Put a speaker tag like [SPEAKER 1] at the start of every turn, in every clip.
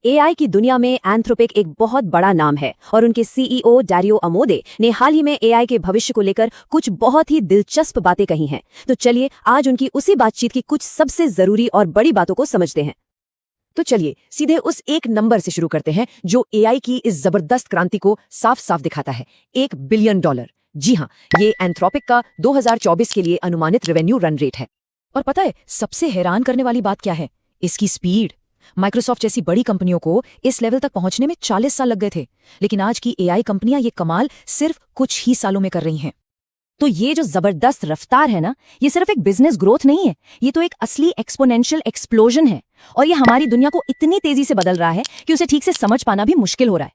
[SPEAKER 1] AI की दुनिया में एंथ्रोपिक एक बहुत बड़ा नाम है और उनके सीईओ डारियो अमोदे ने हाल ही में एआई के भविष्य को लेकर कुछ बहुत ही दिलचस्प बातें कही हैं। तो चलिए आज उनकी उसी बातचीत की कुछ सबसे जरूरी और बड़ी बातों को समझते हैं। तो चलिए सीधे उस एक नंबर से शुरू करते हैं जो एआई की इस जबरदस्त क्रांति को साफ साफ दिखाता है, $1 बिलियन। जी हाँ, ये एंथ्रोपिक का 2024 के लिए अनुमानित रेवेन्यू रन रेट है। और पता है सबसे हैरान करने वाली बात क्या है? इसकी स्पीड। माइक्रोसॉफ्ट जैसी बड़ी कंपनियों को इस लेवल तक पहुंचने में 40 साल लग गए थे, लेकिन आज की एआई कंपनियां ये कमाल सिर्फ कुछ ही सालों में कर रही हैं। तो ये जो जबरदस्त रफ्तार है ना, ये सिर्फ एक बिजनेस ग्रोथ नहीं है, ये तो एक असली एक्सपोनेंशियल एक्सप्लोजन है। और ये हमारी दुनिया को इतनी तेजी से बदल रहा है कि उसे ठीक से समझ पाना भी मुश्किल हो रहा है।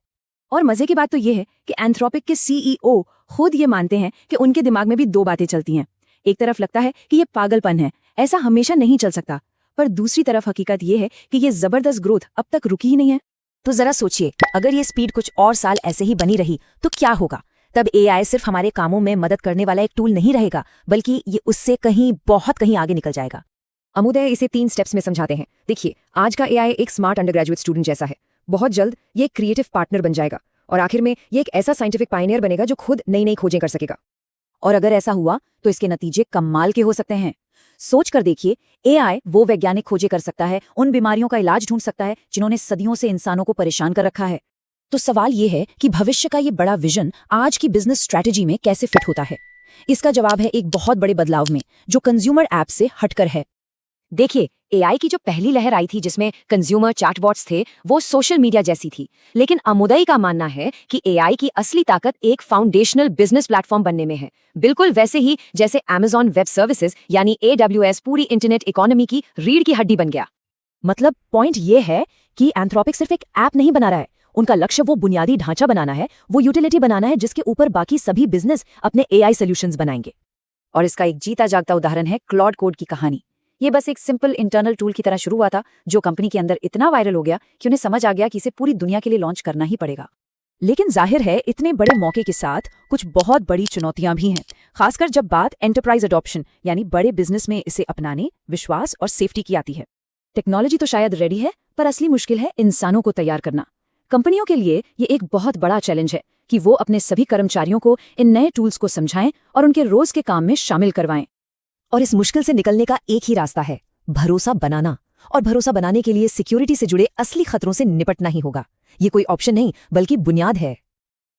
[SPEAKER 1] और मजे की बात तो ये है कि एंथ्रोपिक के सीईओ खुद ये मानते हैं कि उनके दिमाग में भी दो बातें चलती हैं। एक तरफ लगता है कि ये पागलपन है, ऐसा हमेशा नहीं चल सकता, पर दूसरी तरफ हकीकत ये है कि ये जबरदस्त ग्रोथ अब तक रुकी ही नहीं है। तो जरा सोचिए, अगर ये स्पीड कुछ और साल ऐसे ही बनी रही तो क्या होगा? तब एआई सिर्फ हमारे कामों में मदद करने वाला एक टूल नहीं रहेगा, बल्कि ये उससे बहुत कहीं आगे निकल जाएगा। अमुदय इसे 3 स्टेप्स में समझाते हैं। देखिए, आज का एआई एक स्मार्ट अंडरग्रेजुएट स्टूडेंट जैसा है। बहुत जल्द ये एक क्रिएटिव पार्टनर बन जाएगा और आखिर में ये एक ऐसा साइंटिफिक पायनियर बनेगा जो खुद नई नई खोजें कर सकेगा। और अगर ऐसा हुआ तो इसके नतीजे कमाल के हो सकते हैं। सोच कर देखिए, एआई वो वैज्ञानिक खोजें कर सकता है, उन बीमारियों का इलाज ढूंढ सकता है जिन्होंने सदियों से इंसानों को परेशान कर रखा है। तो सवाल ये है कि भविष्य का ये बड़ा विजन आज की बिजनेस स्ट्रैटेजी में कैसे फिट होता है? इसका जवाब है एक बहुत बड़े बदलाव में, जो कंज्यूमर ऐप से हटकर है। देखिए, एआई की जो पहली लहर आई थी जिसमें कंज्यूमर चैटबॉट्स थे, वो सोशल मीडिया जैसी थी। लेकिन अमुदई का मानना है कि एआई की असली ताकत एक फाउंडेशनल बिजनेस प्लेटफॉर्म बनने में है, बिल्कुल वैसे ही जैसे Amazon वेब सर्विसेज यानी AWS पूरी इंटरनेट इकोनॉमी की रीढ़ की हड्डी बन गया। मतलब पॉइंट ये है कि एंथ्रोपिक सिर्फ एक ऐप नहीं बना रहा है, उनका लक्ष्य वो बुनियादी ढांचा बनाना है, वो यूटिलिटी बनाना है जिसके ऊपर बाकी सभी बिजनेस अपने एआई सॉल्यूशंस बनाएंगे। और इसका एक जीता जागता उदाहरण है क्लॉड कोड की कहानी। ये बस एक सिंपल इंटरनल टूल की तरह शुरू हुआ था, जो कंपनी के अंदर इतना वायरल हो गया कि उन्हें समझ आ गया कि इसे पूरी दुनिया के लिए लॉन्च करना ही पड़ेगा। लेकिन जाहिर है इतने बड़े मौके के साथ कुछ बहुत बड़ी चुनौतियां भी हैं, खासकर जब बात एंटरप्राइज अडॉप्शन यानी बड़े बिजनेस में इसे अपनाने, विश्वास और सेफ्टी की आती है। टेक्नोलॉजी तो शायद रेडी है, पर असली मुश्किल है इंसानों को तैयार करना। कंपनियों के लिए ये एक बहुत बड़ा चैलेंज है कि वो अपने सभी कर्मचारियों को इन नए टूल्स को समझाएं और उनके रोज के काम में शामिल करवाएं। और इस मुश्किल से निकलने का एक ही रास्ता है, भरोसा बनाना। और भरोसा बनाने के लिए सिक्योरिटी से जुड़े असली खतरों से निपटना ही होगा। ये कोई ऑप्शन नहीं बल्कि बुनियाद है।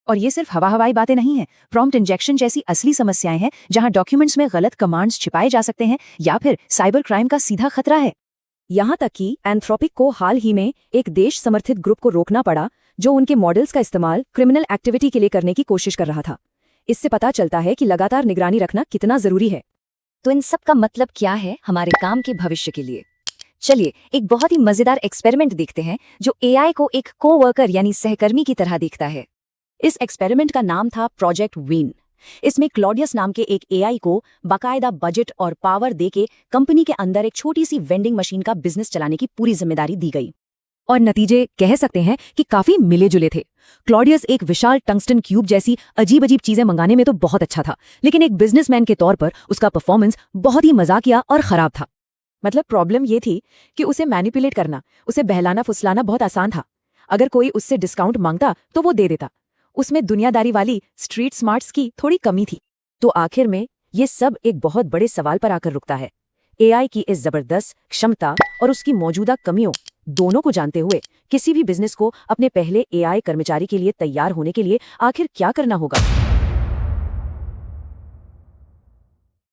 [SPEAKER 1] और ये सिर्फ हवाई बातें नहीं हैं। प्रॉम्प्ट इंजेक्शन जैसी असली समस्याएं हैं, जहां डॉक्यूमेंट्स में गलत कमांड्स छिपाए जा सकते हैं या फिर साइबर क्राइम का सीधा खतरा है। यहां तक कि एंथ्रोपिक को हाल ही में एक देश समर्थित ग्रुप को रोकना पड़ा जो उनके मॉडल्स का इस्तेमाल क्रिमिनल एक्टिविटी के लिए करने की कोशिश कर रहा था। इससे पता चलता है कि लगातार निगरानी रखना कितना जरूरी है। तो इन सब का मतलब क्या है हमारे काम के भविष्य के लिए? चलिए एक बहुत ही मजेदार एक्सपेरिमेंट देखते हैं जो एआई को एक कोवर्कर यानी सहकर्मी की तरह देखता है। इस एक्सपेरिमेंट का नाम था प्रोजेक्ट वीन। इसमें क्लॉडियस नाम के एक एआई को बाकायदा बजट और पावर देके कंपनी के अंदर एक छोटी सी वेंडिंग मशीन का बिजनेस चलाने की पूरी जिम्मेदारी दी गई। और नतीजे कह सकते हैं कि काफी मिले जुले थे। क्लॉडियस एक विशाल टंगस्टन क्यूब जैसी अजीब अजीब चीजें मंगाने में तो बहुत अच्छा था, लेकिन एक बिजनेसमैन के तौर पर उसका परफॉर्मेंस बहुत ही मजाकिया और खराब था। मतलब प्रॉब्लम ये थी कि उसे मैनिपुलेट करना, उसे बहलाना फुसलाना बहुत आसान था। अगर कोई उससे डिस्काउंट मांगता तो वो दे देता। उसमें दुनियादारी वाली स्ट्रीट स्मार्ट्स की थोड़ी कमी थी। तो आखिर में ये सब एक बहुत बड़े सवाल पर आकर रुकता है। एआई की इस जबरदस्त क्षमता और उसकी मौजूदा कमियों दोनों को जानते हुए किसी भी बिजनेस को अपने पहले एआई कर्मचारी के लिए तैयार होने के लिए आखिर क्या करना होगा?